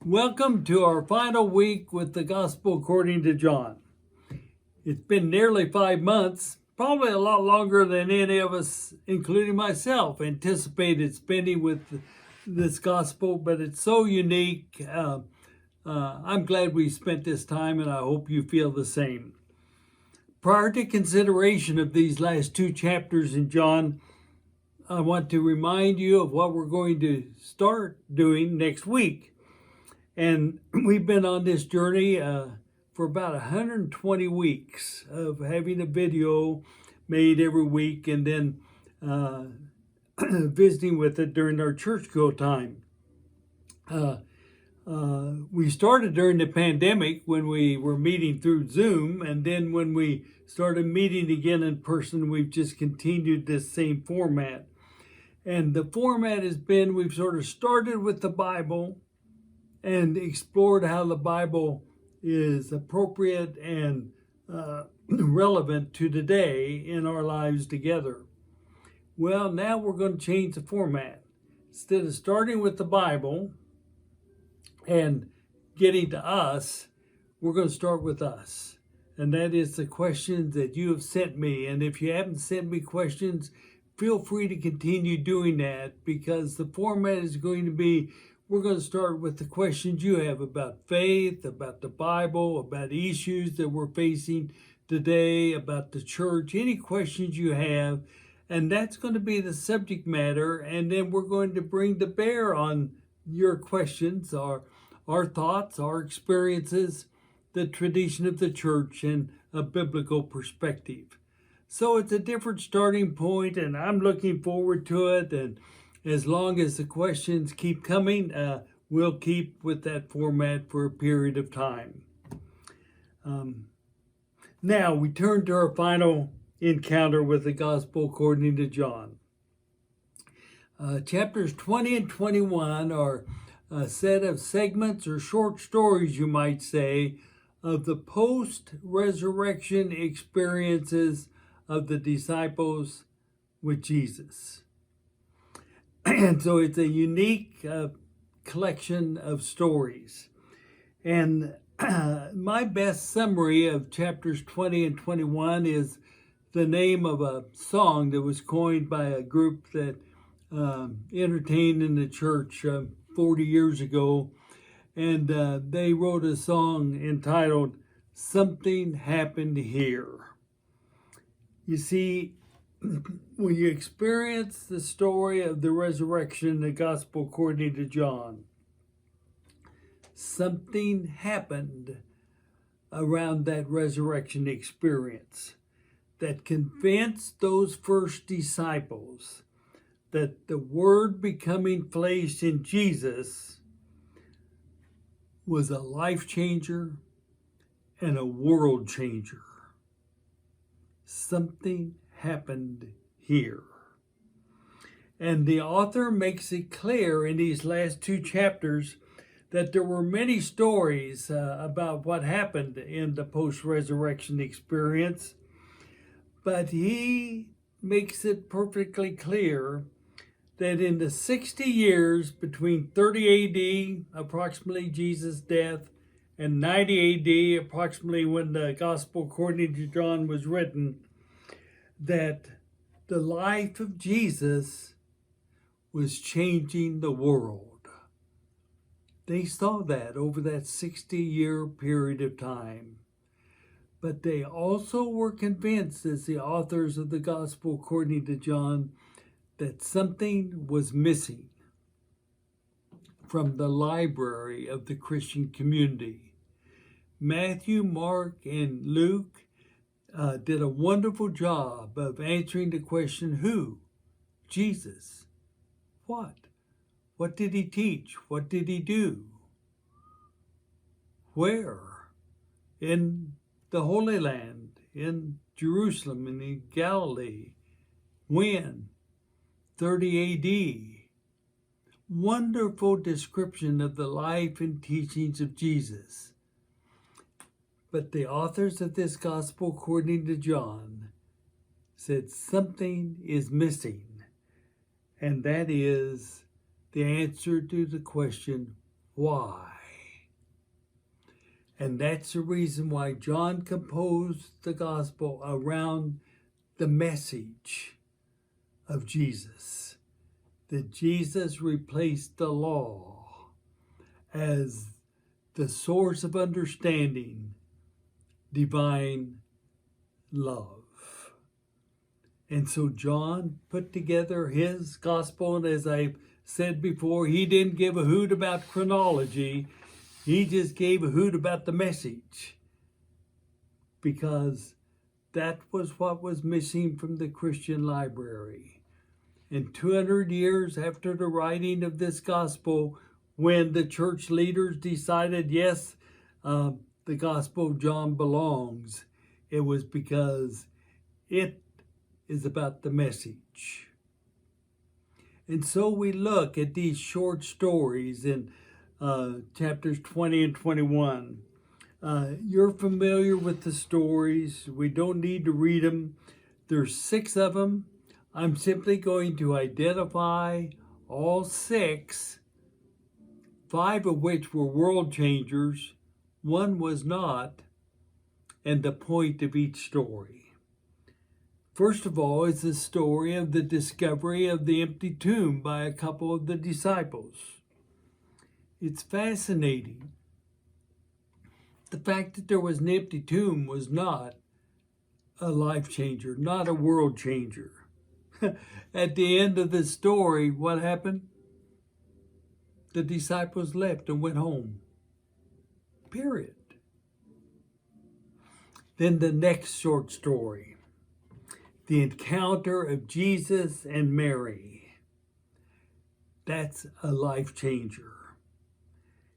Welcome to our final week with the Gospel according to John. It's been nearly 5 months, probably a lot longer than any of us, including myself, anticipated spending with this Gospel, but it's so unique. I'm glad we spent this time, and I hope you feel the same. Prior to consideration of these last 2 chapters in John, I want to remind you of what we're going to start doing next week. And we've been on this journey for about 120 weeks of having a video made every week and then visiting with it during our church go time. We started during the pandemic when we were meeting through Zoom, and then when we started meeting again in person, we've just continued this same format. And the format has been, we've sort of started with the Bible and explored how the Bible is appropriate and relevant to today in our lives together. Well, now we're going to change the format. Instead of starting with the Bible and getting to us, we're going to start with us. And that is the questions that you have sent me. And if you haven't sent me questions, feel free to continue doing that, because the format is going to be, we're going to start with the questions you have about faith, about the Bible, about issues that we're facing today, about the church, any questions you have. And that's going to be the subject matter. And then we're going to bring to bear on your questions, our thoughts, our experiences, the tradition of the church, and a biblical perspective. So it's a different starting point, and I'm looking forward to it. And as long as the questions keep coming, we'll keep with that format for a period of time. Now we turn to our final encounter with the Gospel according to John. Chapters 20 and 21 are a set of segments or short stories, you might say, of the post-resurrection experiences of the disciples with Jesus. And so it's a unique collection of stories. And my best summary of chapters 20 and 21 is the name of a song that was coined by a group that entertained in the church 40 years ago. And they wrote a song entitled, "Something Happened Here." You see, when you experience the story of the resurrection, the Gospel according to John, something happened around that resurrection experience that convinced those first disciples that the Word becoming flesh in Jesus was a life changer and a world changer. Something happened here. And the author makes it clear in these last 2 chapters that there were many stories about what happened in the post-resurrection experience, but he makes it perfectly clear that in the 60 years between 30 AD, approximately Jesus' death, and 90 AD, approximately when the Gospel according to John was written, that the life of Jesus was changing the world. They saw that over that 60-year period of time. But they also were convinced, as the authors of the Gospel according to John, that something was missing from the library of the Christian community. Matthew, Mark, and Luke did a wonderful job of answering the question, who? Jesus. What? What did he teach? What did he do? Where? In the Holy Land, in Jerusalem, and in Galilee. When? 30 AD. Wonderful description of the life and teachings of Jesus. But the authors of this Gospel according to John said something is missing, and that is the answer to the question, why? And that's the reason why John composed the gospel around the message of Jesus, that Jesus replaced the law as the source of understanding divine love. And so John put together his gospel, and as I said before, he didn't give a hoot about chronology. He just gave a hoot about the message, because that was what was missing from the Christian library. And 200 years after the writing of this gospel, when the church leaders decided, yes, the Gospel of John belongs, it was because it is about the message. And so we look at these short stories in chapters 20 and 21. You're familiar with the stories. We don't need to read them. There's 6 of them. I'm simply going to identify all 6, 5 of which were world changers, 1 was not, and the point of each story. First of all is the story of the discovery of the empty tomb by a couple of the disciples. It's fascinating. The fact that there was an empty tomb was not a life changer, not a world changer. At the end of the story, what happened? The disciples left and went home. Period. Then the next short story, the encounter of Jesus and Mary. That's a life changer.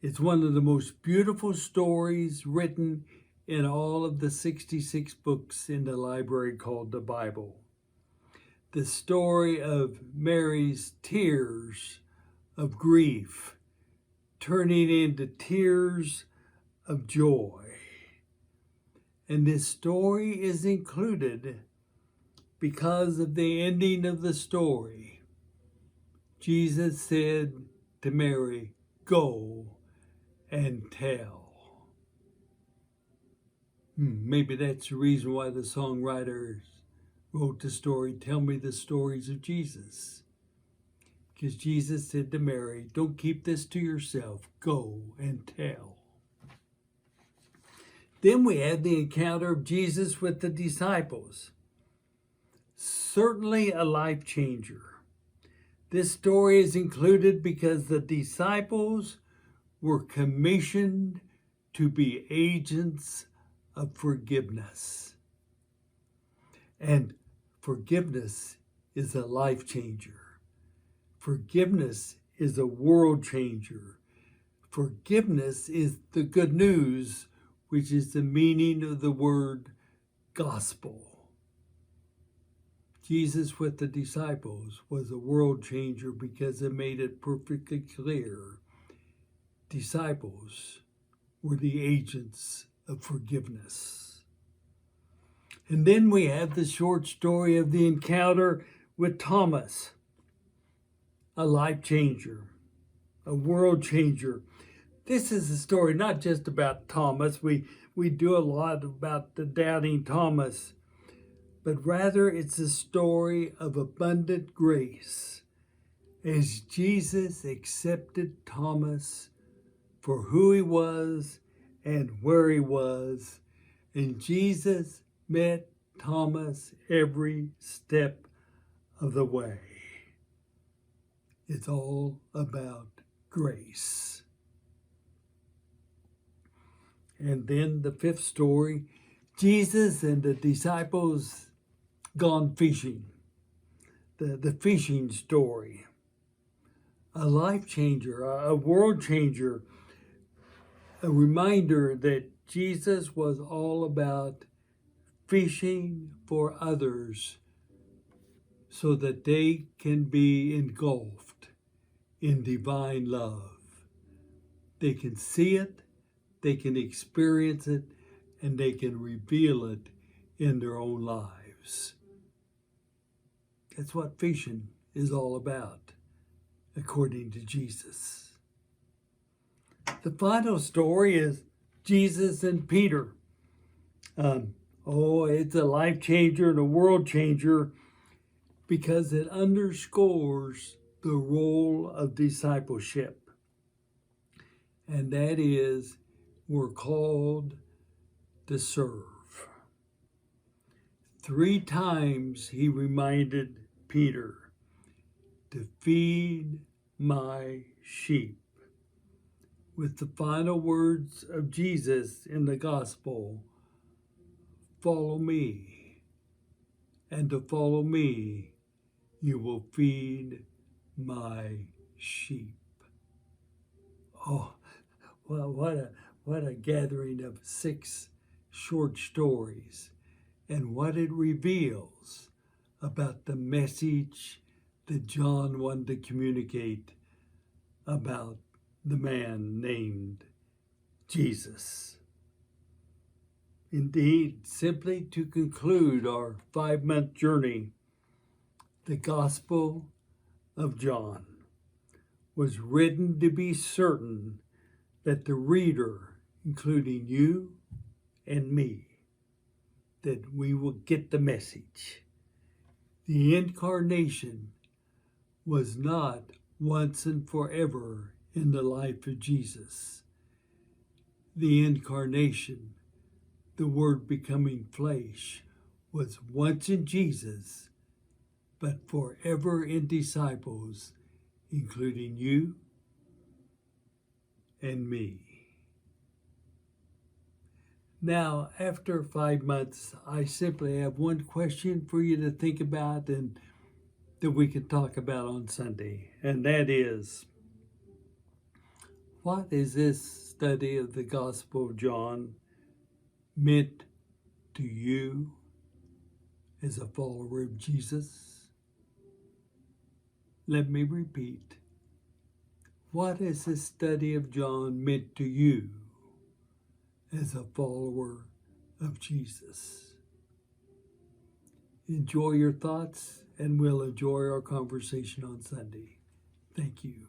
It's one of the most beautiful stories written in all of the 66 books in the library called the Bible. The story of Mary's tears of grief turning into tears of joy. And this story is included because of the ending of the story. Jesus said to Mary, "Go and tell." Maybe that's the reason why the songwriters wrote the story, "Tell me the stories of Jesus." Because Jesus said to Mary, "Don't keep this to yourself. Go and tell." Then we have the encounter of Jesus with the disciples. Certainly a life changer. This story is included because the disciples were commissioned to be agents of forgiveness. And forgiveness is a life changer. Forgiveness is a world changer. Forgiveness is the good news, which is the meaning of the word gospel. Jesus with the disciples was a world changer because it made it perfectly clear disciples were the agents of forgiveness. And then we have the short story of the encounter with Thomas, a life changer, a world changer. This is a story not just about Thomas. We do a lot about the doubting Thomas, but rather it's a story of abundant grace as Jesus accepted Thomas for who he was and where he was, and Jesus met Thomas every step of the way. It's all about grace. And then the 5th story, Jesus and the disciples gone fishing. The fishing story. A life changer, a world changer, a reminder that Jesus was all about fishing for others so that they can be engulfed in divine love. They can see it, they can experience it, and they can reveal it in their own lives. That's what fishing is all about. according to Jesus. The final story is Jesus and Peter. It's a life changer and a world changer because it underscores the role of discipleship. And that is, we're called to serve. 3 times he reminded Peter to feed my sheep. With the final words of Jesus in the gospel, follow me, and to follow me, you will feed my sheep. Oh, well, what a gathering of 6 short stories, and what it reveals about the message that John wanted to communicate about the man named Jesus. Indeed, simply to conclude our 5-month journey, the Gospel of John was written to be certain that the reader, including you and me, that we will get the message. The incarnation was not once and forever in the life of Jesus. The incarnation, the Word becoming flesh, was once in Jesus, but forever in disciples, including you and me. Now, after 5 months, I simply have one question for you to think about and that we can talk about on Sunday, and that is, what is this study of the Gospel of John meant to you as a follower of Jesus? Let me repeat. What has this study of John meant to you as a follower of Jesus? Enjoy your thoughts, and we'll enjoy our conversation on Sunday. Thank you.